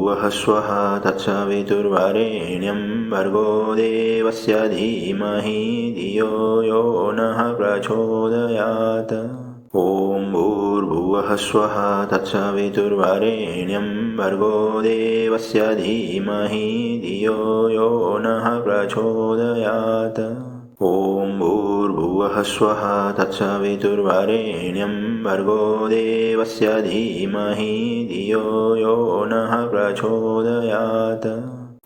भूर्भुवः स्वः तत्सवितुर्वरेण्यं भर्गो देवस्य धीमहि धियो यो नः प्रचोदयात्। ॐ भूर्भुवः स्वः तत्सवितुर्वरेण्यं भर्गो देवस्य धीमहि धियो यो नः प्रचोदयात्। ॐ भूर्भुवः स्वः तत्सवितुर्वरेण्यं भर्गो देवस्य धीमहि धियो यो नः प्रचोदयात्।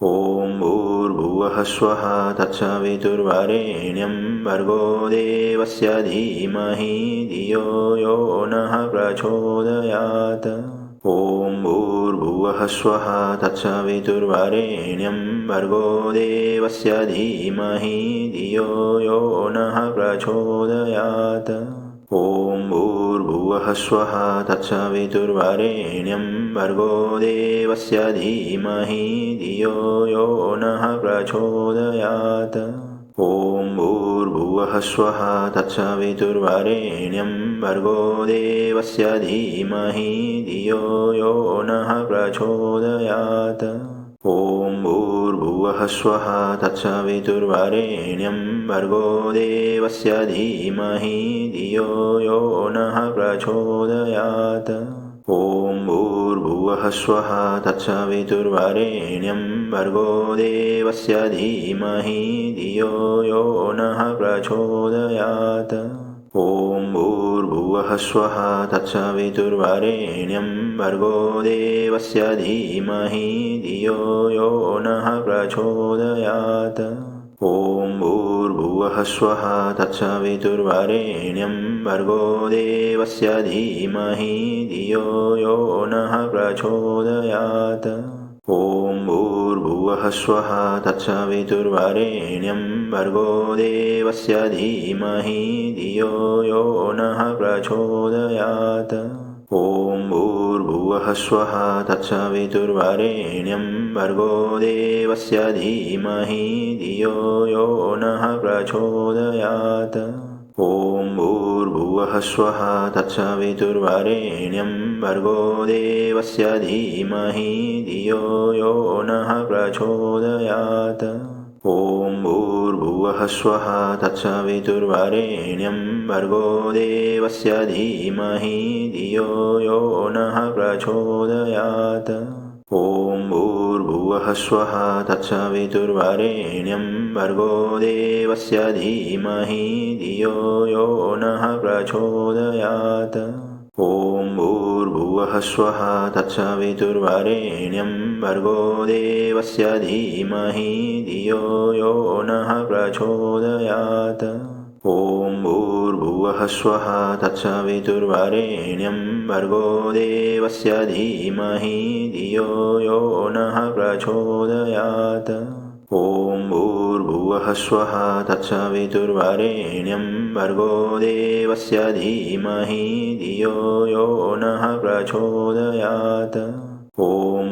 ॐ भूर्भुवः स्वः तत्सवितुर्वरेण्यं भर्गो देवस्य धीमहि धियो यो नः प्रचोदयात्। ॐ भूर्भुवः स्वः तत्सवितुर्वरेण्यं भर्गो देवस्य धीमहि धियो यो नः प्रचोदयात्। ॐ भूर्भुवः स्वः तत्सवितुर्वरेण्यं भर्गो देवस्य धीमहि धियो यो नः प्रचोदयात्। ॐ भूर्भुवः स्वः तत्सवितुर्वरेण्यं भर्गो देवस्य धीमहि धियो यो नः प्रचोदयात्। ॐ भूर्भुवः स्वः तत्सवितुर्वरेण्यं भर्गो देवस्य धीमहि धियो यो नः प्रचोदयात्। ॐ भूर्भुवः स्वः तत्सवितुर्वरेण्यं भर्गो देवस्य धीमहि धियो यो नः प्रचोदयात्। ॐ भूर्भुवः स्वः तत्सवितुर्वरेण्यं भर्गो देवस्य धीमहि धियो यो नः प्रचोदयात्। ॐ भूर्भुवः स्वः तत्सवितुर्वरेण्यं भर्गो देवस्य धीमहि धियो यो नः प्रचोदयात्। ॐ भूर्भुवः स्वः तत्सवितुर्वरेण्यं भर्गो देवस्य धीमहि धियो यो नः प्रचोदयात्। ॐ भूर्भुवः स्वः तत्सवितुर्वरेण्यं भर्गो देवस्य धीमहि धियो यो नः प्रचोदयात्। ॐ भूर्भुवः स्वः तत्सवितुर्वरेण्यं भर्गो देवस्य धीमहि धियो यो नः प्रचोदयात्। ॐ भूर्भुवः स्वः तत्सवितुर्वरेण्यं भर्गो देवस्य धीमहि धियो यो नः प्रचोदयात्। ॐ भूर्भुवः स्वः तत्सवितुर्वरेण्यं भर्गो देवस्य धीमहि धियो यो नः प्रचोदयात्। ॐ भूर्भुवः स्वः तत्सवितुर्वरेण्यं भर्गो देवस्य धीमहि धियो यो नः प्रचोदयात्। ॐ भूर्भुवः स्वः तत्सवितुर्वरेण्यं भर्गो देवस्य धीमहि धियो यो नः प्रचोदयात्। ॐ भूर्भुवः स्वः तत्सवितुर्वरेण्यं भर्गो देवस्य धीमहि धियो यो नः प्रचोदयात्। ॐ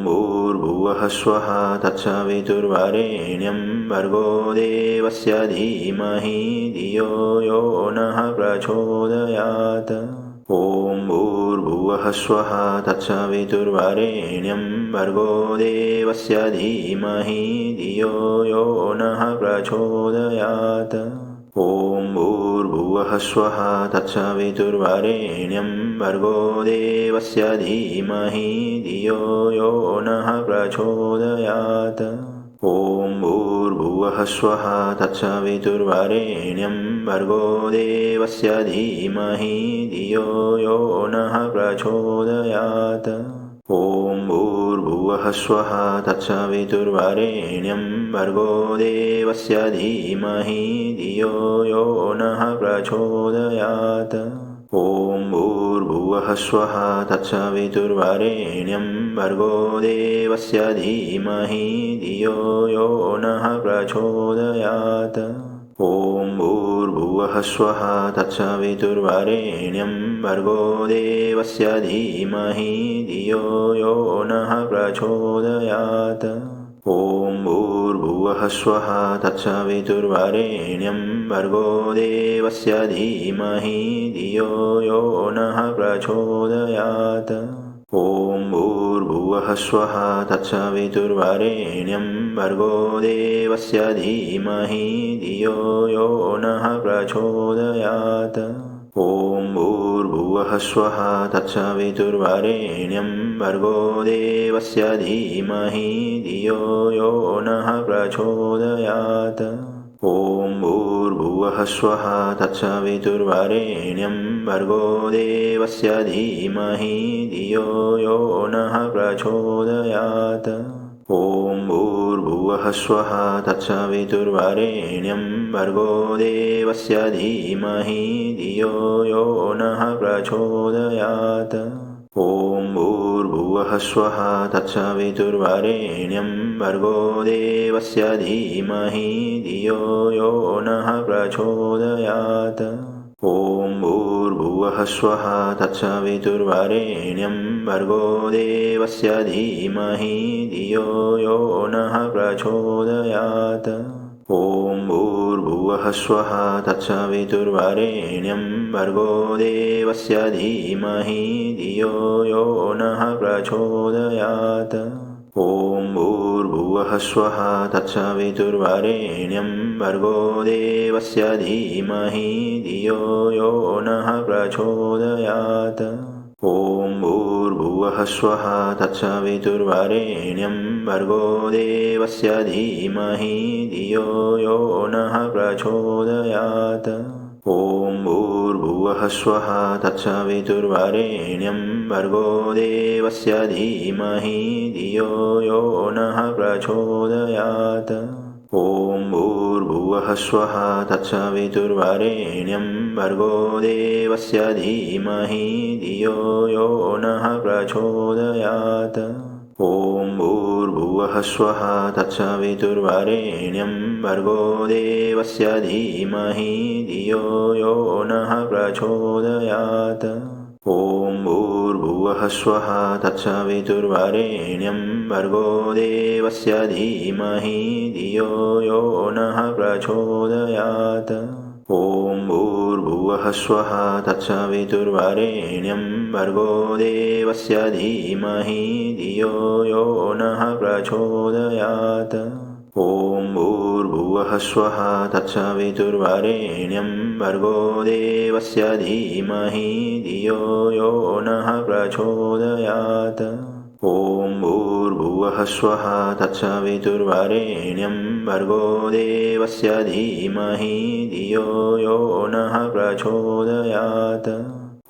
भूर्भुवः स्वः तत्सवितुर्वरेण्यं भर्गो देवस्य धीमहि धियो यो नः प्रचोदयात्। ॐ भूर्भुवः स्वः तत्सवितुर्वरेण्यं भर्गो देवस्य धीमहि धियो यो नः प्रचोदयात्। ॐ भूर्भुवः स्वः तत्सवितुर्वरेण्यं भर्गो देवस्य धीमहि धियो यो नः प्रचोदयात्। ॐ भूर्भुवः स्वः तत्सवितुर्वरेण्यं भर्गो देवस्य धीमहि धियो यो नः प्रचोदयात्। ॐ भूर्भुवः स्वः तत्सवितुर्वरेण्यं भर्गो देवस्य धीमहि धियो यो नः प्रचोदयात्। ॐ भूर्भुवः स्वः तत्सवितुर्वरेण्यं भर्गो देवस्य धीमहि धियो यो नः प्रचोदयात्। ॐ भूर्भुवः स्वः तत्सवितुर्वरेण्यं भर्गो देवस्य धीमहि धियो यो नः प्रचोदयात्। ॐ भूर्भुवः स्वः तत्सवितुर्वरेण्यं भर्गो देवस्य धीमहि धियो यो नः प्रचोदयात्। ॐ भूर्भुवः भूर्भुवः स्वः तत्सवितुर्वरेण्यं भर्गो देवस्य धीमहि धियो यो नः प्रचोदयात्। ॐ भूर्भुवः स्वः तत्सवितुर्वरेण्यं भर्गो देवस्य धीमहि धियो यो नः प्रचोदयात्। ॐ भूर्भुवः स्वः तत्सवितुर्वरेण्यं भर्गो देवस्य धीमहि धियो यो नः प्रचोदयात्। ॐ भूर्भुवः स्वः तत्सवितुर्वरेण्यं भर्गो देवस्य धीमहि धियो यो नः प्रचोदयात्। ॐ भूर्भुवः स्वः तत्सवितुर्वरेण्यं भर्गो देवस्य धीमहि धियो यो नः प्रचोदयात्। ॐ भूर्भुवः स्वः तत्सवितुर्वरेण्यं भर्गो देवस्य धीमहि धियो यो नः प्रचोदयात्। ॐ भूर्भुवः स्वः तत्सवितुर्वरेण्यं भर्गो देवस्य धीमहि धियो यो नः प्रचोदयात्। ॐ भूर्भुवः स्वः तत्सवितुर्वरेण्यं भर्गो देवस्य धीमहि धियो यो नः प्रचोदयात्। ॐ भूर्भुवः स्वः तत्सवितुर्वरेण्यं भर्गो देवस्य धीमहि धियो यो नः प्रचोदयात्। ॐ भूर्भुवः स्वः तत्सवितुर्वरेण्यं भर्गो देवस्य धीमहि धियो यो नः प्रचोदयात्। ॐ भूर्भुवः स्वः तत्सवितुर्वरेण्यं भर्गो देवस्य धीमहि धियो यो नः प्रचोदयात्। ॐ भूर्भुवः स्वः तत्सवितुर्वरेण्यं भर्गो देवस्य धीमहि धियो यो नः प्रचोदयात्। ॐ भूर्भुवः स्वः तत्सवितुर्वरेण्यं भर्गो देवस्य धीमहि धियो यो नः प्रचोदयात्। ॐ भूर्भुवः स्वः तत्सवितुर्वरेण्यं भर्गो देवस्य धीमहि धियो यो नः प्रचोदयात्। ॐ भूर्भुवः स्वः तत्सवितुर्वरेण्यं भर्गो देवस्य धीमहि धियो यो नः प्रचोदयात्। ॐ भूर्भुवः स्वः तत्सवितुर्वरेण्यं भर्गो देवस्य धीमहि धियो यो नः प्रचोदयात्।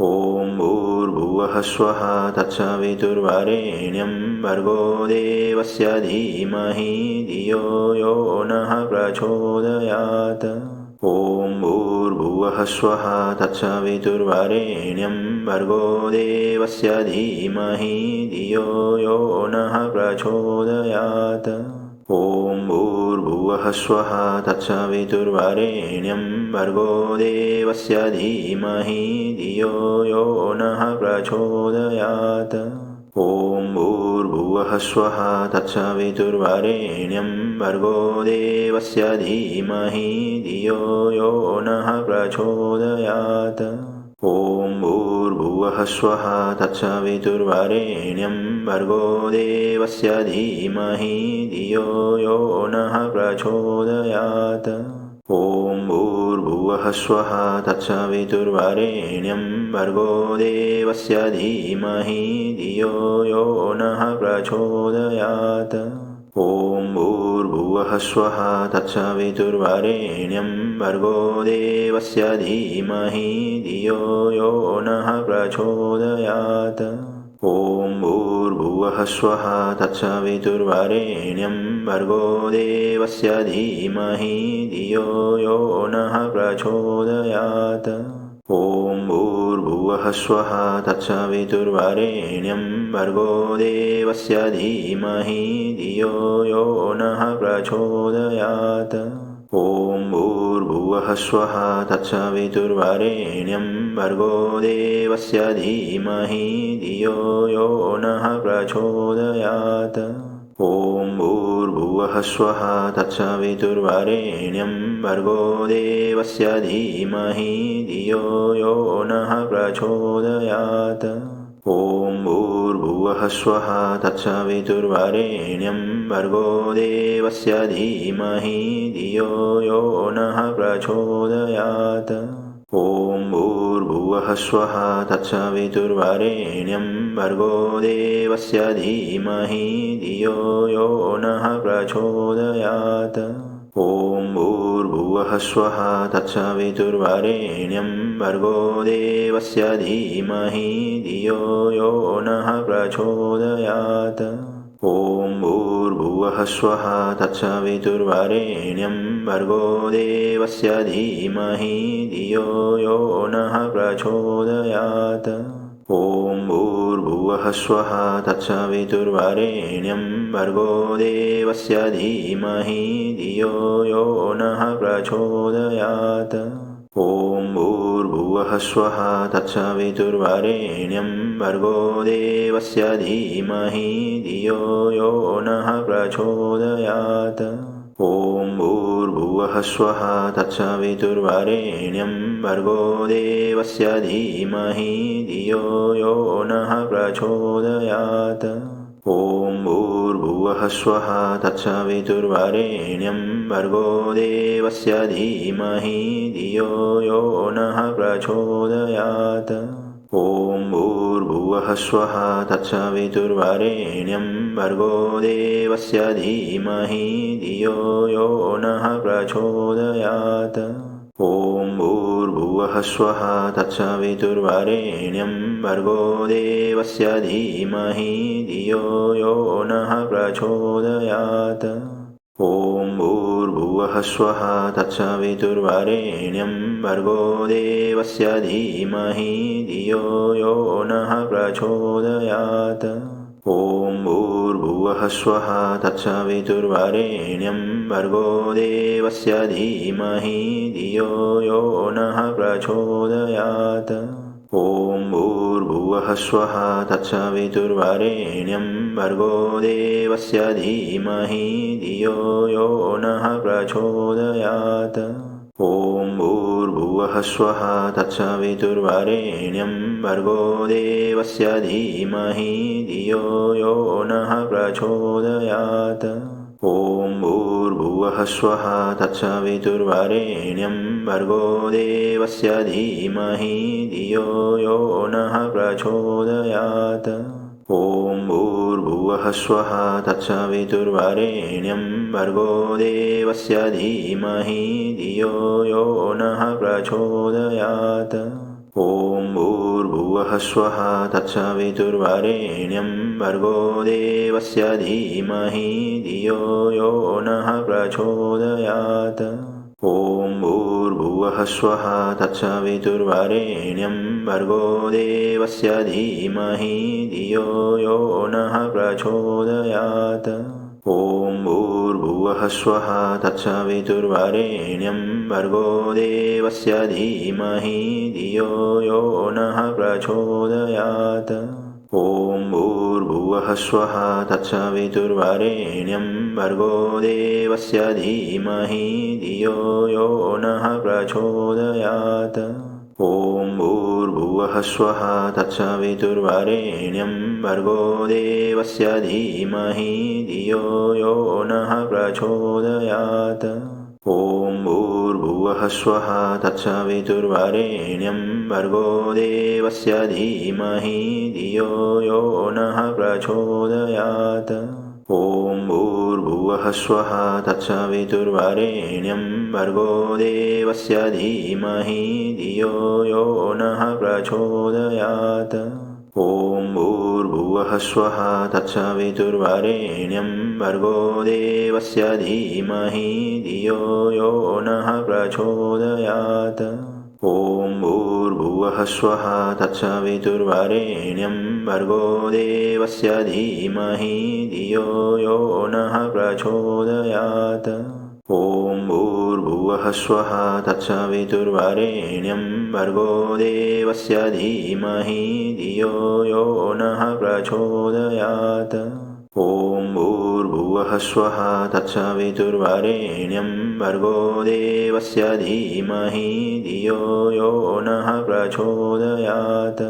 ॐ भूर्भुवः स्वः तत्सवितुर्वरेण्यं भर्गो देवस्य धीमहि धियो यो नः प्रचोदयात्। ॐ भूर्भुवः स्वः तत्सवितुर्वरेण्यं भर्गो देवस्य धीमहि धियो यो नः प्रचोदयात्। ॐ भूर्भुवः स्वः तत्सवितुर्वरेण्यं भर्गो देवस्य धीमहि धियो यो नः प्रचोदयात्। ॐ भूर्भुवः स्वः तत्सवितुर्वरेण्यं भर्गो देवस्य धीमहि धियो यो नः प्रचोदयात्। ॐ भूर्भुवः स्वः तत्सवितुर्वरेण्यं भर्गो देवस्य धीमहि धियो यो नः प्रचोदयात्। ॐ भूर्भुवः स्वः तत्सवितुर्वरेण्यं भर्गो देवस्य धीमहि धियो यो नः प्रचोदयात्। ॐ भूर्भुवः स्वः तत्सवितुर्वरेण्यं भर्गो देवस्य धीमहि धियो यो नः प्रचोदयात्। ॐ भूर्भुवः स्वः तत्सवितुर्वरेण्यं भर्गो देवस्य धीमहि धियो यो नः प्रचोदयात्। ॐ भूर्भुवः स्वः तत्सवितुर्वरेण्यं भर्गो देवस्य धीमहि धियो यो नः प्रचोदयात्। ॐ भूर्भुवः स्वः तत्सवितुर्वरेण्यं भर्गो देवस्य धीमहि धियो यो नः प्रचोदयात्। ॐ भूर्भुवः स्वः तत्सवितुर्वरेण्यं भर्गो देवस्य धीमहि धियो यो नः प्रचोदयात्। ॐ भूर्भुवः स्वः तत्सवितुर्वरेण्यं भर्गो देवस्य धीमहि धियो यो नः प्रचोदयात्। ॐ भूर्भुवः स्वः तत्सवितुर्वरेण्यं भर्गो देवस्य धीमहि धियो यो नः प्रचोदयात्। ॐ भूर्भुवः स्वः तत्सवितुर्वरेण्यं भर्गो देवस्य धीमहि धियो यो नः प्रचोदयात्। ॐ भूर्भुवः स्वः तत्सवितुर्वरेण्यं भर्गो देवस्य धीमहि धियो यो नः प्रचोदयात्। ॐ भूर्भुवः स्वः तत्सवितुर्वरेण्यं भर्गो देवस्य धीमहि धियो यो नः प्रचोदयात्। ॐ भूर्भुवः स्वः तत्सवितुर्वरेण्यं भर्गो देवस्य धीमहि धियो यो नः प्रचोदयात्। ॐ भूर्भुवः स्वः तत्सवितुर्वरेण्यं भर्गो देवस्य धीमहि धियो यो नः प्रचोदयात्। ॐ भूर्भुवः स्वः तत्सवितुर्वरेण्यं भर्गो देवस्य धीमहि धियो यो नः प्रचोदयात्। ॐ भूर्भुवः स्वः तत्सवितुर्वरेण्यं भर्गो देवस्य धीमहि धियो यो नः प्रचोदयात्। ॐ भूर्भुवः स्वः तत्सवितुर्वरेण्यं भर्गो देवस्य धीमहि धियो यो नः प्रचोदयात्। ॐ भूर्भुवः स्वः तत्सवितुर्वरेण्यं भर्गो देवस्य धीमहि धियो यो नः प्रचोदयात्। ॐ भूर्भुवः स्वः तत्सवितुर्वरेण्यं भर्गो देवस्य धीमहि धियो यो नः प्रचोदयात्। ॐ भूर्भुवः स्वः तत्सवितुर्वरेण्यं भर्गो देवस्य धीमहि धियो यो नः प्रचोदयात्। ॐ भूर्भुवः स्वः तत्सवितुर्वरेण्यं भर्गो देवस्य धीमहि धियो यो नः प्रचोदयात्। ॐ भूर्भुवः स्वः तत्सवितुर्वरेण्यं भर्गो देवस्य धीमहि धियो यो नः प्रचोदयात्। ॐ भूर्भुवः स्वः तत्सवितुर्वरेण्यं भर्गो देवस्य धीमहि धियो यो नः प्रचोदयात्। ॐ भूर्भुवः स्वः तत्सवितुर्वरेण्यं भर्गो देवस्य धीमहि धियो यो नः प्रचोदयात्। ॐ भूर्भुवः स्वः तत्सवितुर्वरेण्यं भर्गो देवस्य धीमहि धियो यो नः प्रचोदयात्। ॐ भूर्भुवः स्वः तत्सवितुर्वरेण्यं भर्गो देवस्य धीमहि धियो यो नः प्रचोदयात्। ॐ भूर्भुवः स्वः तत्सवितुर्वरेण्यं भर्गो देवस्य धीमहि धियो यो नः प्रचोदयात्। ॐ भूर्भुवः स्वः तत्सवितुर्वरेण्यं भर्गो देवस्य धीमहि धियो यो नः प्रचोदयात्। ॐ भूर्भुवः स्वः तत्सवितुर्वरेण्यं भर्गो देवस्य धीमहि धियो यो नः प्रचोदयात्। ॐ भूर्भुवः स्वः तत्सवितुर्वरेण्यं भर्गो देवस्य धीमहि धियो यो नः प्रचोदयात्। ॐ भूर्भुवः स्वः तत्सवितुर्वरेण्यं भर्गो देवस्य धीमहि धियो यो नः प्रचोदयात्। ॐ भूर्भुवः स्वः तत्सवितुर्वरेण्यं भर्गो देवस्य धीमहि धियो यो नः प्रचोदयात्। ॐ भूर्भुवः स्वः तत्सवितुर्वरेण्यं भर्गो देवस्य धीमहि धियो यो नः प्रचोदयात्। ॐ भूर्भुवः स्वः तत्सवितुर्वरेण्यं भर्गो देवस्य धीमहि धियो यो नः प्रचोदयात्।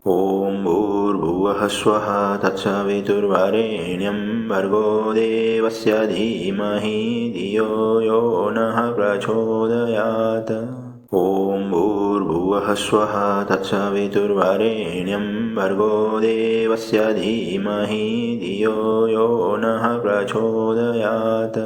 ॐ भूर्भुवः स्वः तत्सवितुर्वरेण्यं भर्गो देवस्य धीमहि धियो यो नः प्रचोदयात्। ॐ भूर्भुवः स्वः तत्सवितुर्वरेण्यं भर्गो देवस्य धीमहि धियो यो नः प्रचोदयात्।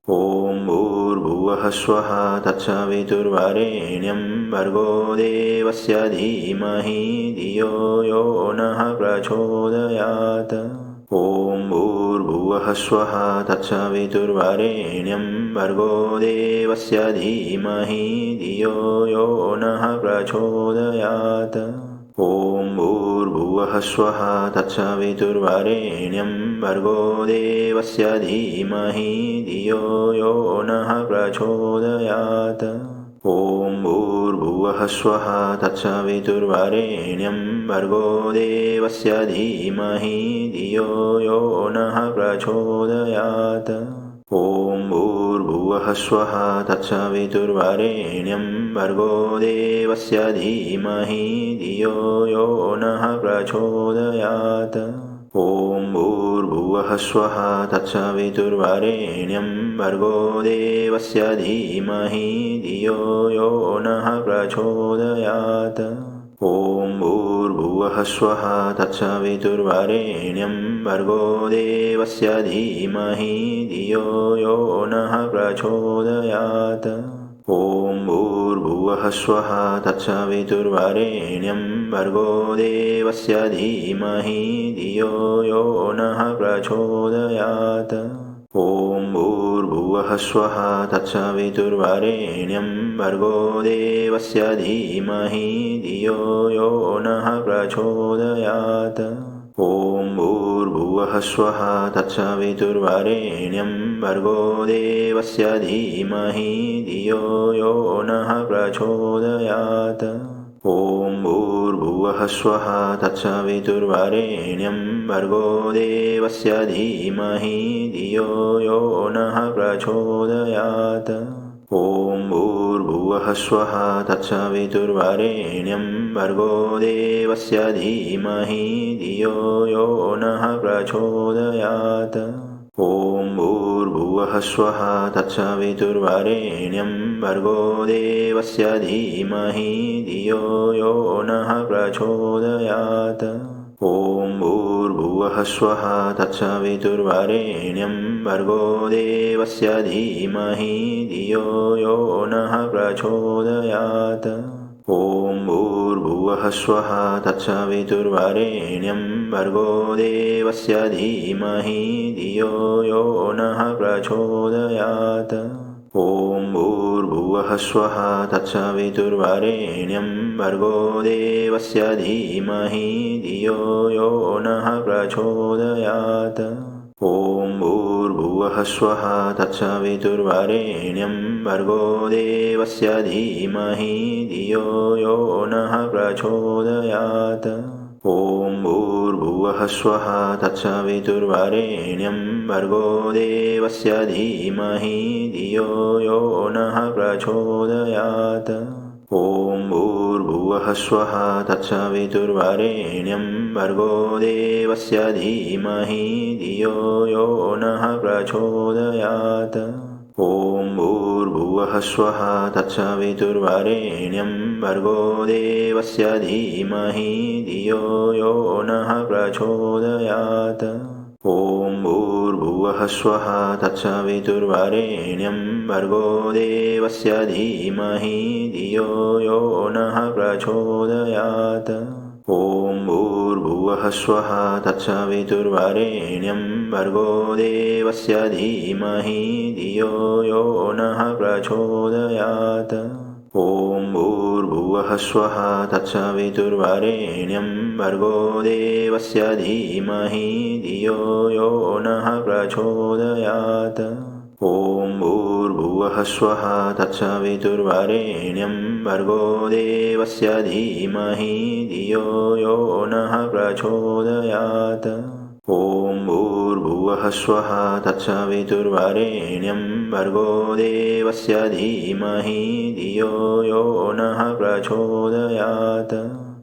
ॐ भूर्भुवः स्वः तत्सवितुर्वरेण्यं भर्गो देवस्य धीमहि धियो यो नः प्रचोदयात्। ॐ भूर्भुवः स्वः तत्सवितुर्वरेण्यं भर्गो देवस्य धीमहि धियो यो नः प्रचोदयात्। ॐ भूर्भुवः स्वः तत्सवितुर्वरेण्यं भर्गो देवस्य धीमहि धियो यो नः प्रचोदयात्। ॐ भूर्भुवः स्वः तत्सवितुर्वरेण्यं भर्गो देवस्य धीमहि धियो यो नः प्रचोदयात्। ॐ भूर्भुवः स्वः तत्सवितुर्वरेण्यं भर्गो देवस्य धीमहि धियो यो नः प्रचोदयात्। ॐ भूर्भुवः स्वः तत्सवितुर्वरेण्यं भर्गो देवस्य धीमहि धियो यो नः प्रचोदयात्। ॐ भूर्भुवः स्वः तत्सवितुर्वरेण्यं भर्गो देवस्य धीमहि धियो यो नः प्रचोदयात्। ॐ भूर्भुवः स्वः तत्सवितुर्वरेण्यं भर्गो देवस्य धीमहि धियो यो नः प्रचोदयात्। ॐ भूर्भुवः स्वः तत्सवितुर्वरेण्यं भर्गो देवस्य धीमहि धियो यो नः प्रचोदयात्। ॐ भूर्भुवः स्वः तत्सवितुर्वरेण्यं भर्गो देवस्य धीमहि धियो यो नः प्रचोदयात्। ॐ भूर्भुवः स्वः तत्सवितुर्वरेण्यं भर्गो देवस्य धीमहि धियो यो नः प्रचोदयात्। ॐ भूर्भुवः स्वः तत्सवितुर्वरेण्यं भर्गो देवस्य धीमहि धियो यो नः प्रचोदयात्। ॐ भूर्भुवः स्वः तत्सवितुर्वरेण्यं भर्गो देवस्य धीमहि धियो यो नः प्रचोदयात्। ॐ भूर्भुवः स्वः तत्सवितुर्वरेण्यं भर्गो देवस्य धीमहि धियो यो नः प्रचोदयात्। ॐ भूर्भुवः स्वः तत्सवितुर्वरेण्यं भर्गो देवस्य धीमहि धियो यो नः प्रचोदयात्। ॐ भूर्भुवः स्वः तत्सवितुर्वरेण्यं भर्गो देवस्य धीमहि धियो यो नः प्रचोदयात्। ॐ भूर्भुवः स्वः तत्सवितुर्वरेण्यं भर्गो देवस्य धीमहि धियो यो नः प्रचोदयात्। ॐ भूर्भुवः स्वः तत्सवितुर्वरेण्यं भर्गो देवस्य धीमहि धियो यो नः प्रचोदयात्। ॐ भूर्भुवः स्वः तत्सवितुर्वरेण्यं भर्गो देवस्य धीमहि धियो यो नः प्रचोदयात्। ॐ भूर्भुवः स्वः तत्सवितुर्वरेण्यं भर्गो देवस्य धीमहि धियो यो नः प्रचोदयात्। ॐ भूर्भुवः स्वः तत्सवितुर्वरेण्यं भर्गो देवस्य धीमहि धियो यो नः प्रचोदयात्। ॐ भूर्भुवः स्वः तत्सवितुर्वरेण्यं भर्गो देवस्य धीमहि धियो यो नः प्रचोदयात्। ॐ भूर्भुवः स्वः तत्सवितुर्वरेण्यं भर्गो देवस्य धीमहि धियो यो नः प्रचोदयात्। ॐ भूर्भुवः स्वः तत्सवितुर्वरेण्यं भर्गो देवस्य धीमहि धियो यो नः प्रचोदयात्। ॐ भूर्भुवः स्वः तत्सवितुर्वरेण्यं भर्गो देवस्य धीमहि धियो यो नः प्रचोदयात्।